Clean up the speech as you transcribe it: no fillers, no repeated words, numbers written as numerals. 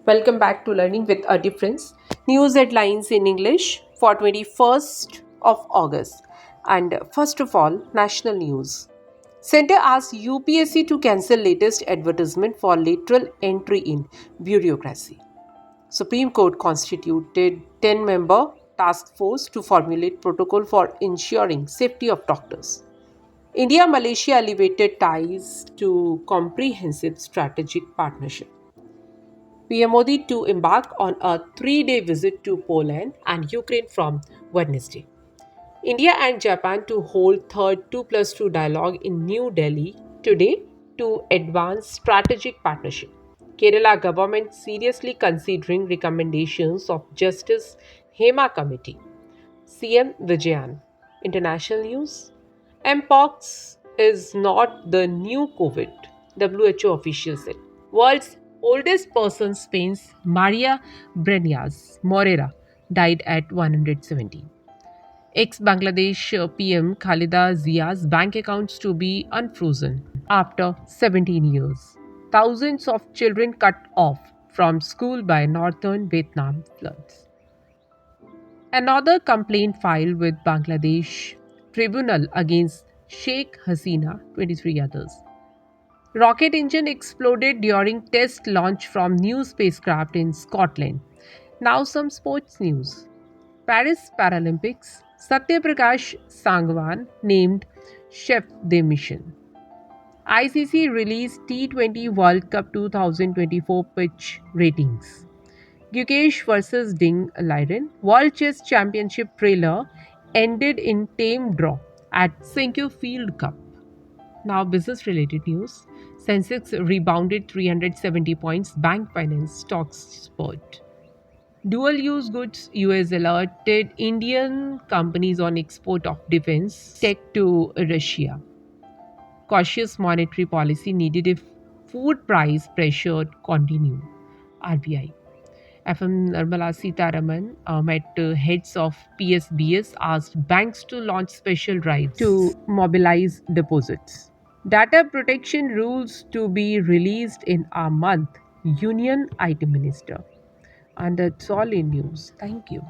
Welcome back to Learning with a Difference. News headlines in English for 21st of August. And first of all, national news. Center asks UPSC to cancel latest advertisement for lateral entry in bureaucracy. Supreme Court constituted 10-member task force to formulate protocol for ensuring safety of doctors. India Malaysia elevated ties to comprehensive strategic partnership. PM Modi to embark on a 3-day visit to Poland and Ukraine from Wednesday. India and Japan to hold third 2 plus 2 dialogue in New Delhi today to advance strategic partnership. Kerala government seriously considering recommendations of Justice Hema Committee. CM Vijayan. International news. Mpox is not the new COVID, WHO official said. World's oldest person, Spain's Maria Breñas Morera, died at 117. Ex-Bangladesh PM Khalida Zia's bank accounts to be unfrozen after 17 years. Thousands of children cut off from school by northern Vietnam floods. Another complaint filed with Bangladesh tribunal against Sheikh Hasina, 23 others. Rocket engine exploded during test launch from new spacecraft in Scotland. Now some sports news. Paris Paralympics. Satyaprakash Sangwan named chef de mission. ICC released T20 World Cup 2024 pitch ratings. Gukesh versus Ding Liren. World Chess Championship trailer ended in tame draw at Sinkyo Field Cup. Now, business related news. Sensex rebounded 370 points, bank finance stocks spurt. Dual use goods US alerted Indian companies on export of defense tech to Russia. Cautious monetary policy needed if food price pressure continue. RBI. FM Nirmala Sitharaman met heads of PSBS asked banks to launch special drives to mobilize deposits. Data protection rules to be released in a month, Union IT Minister. And that's all in news. Thank you.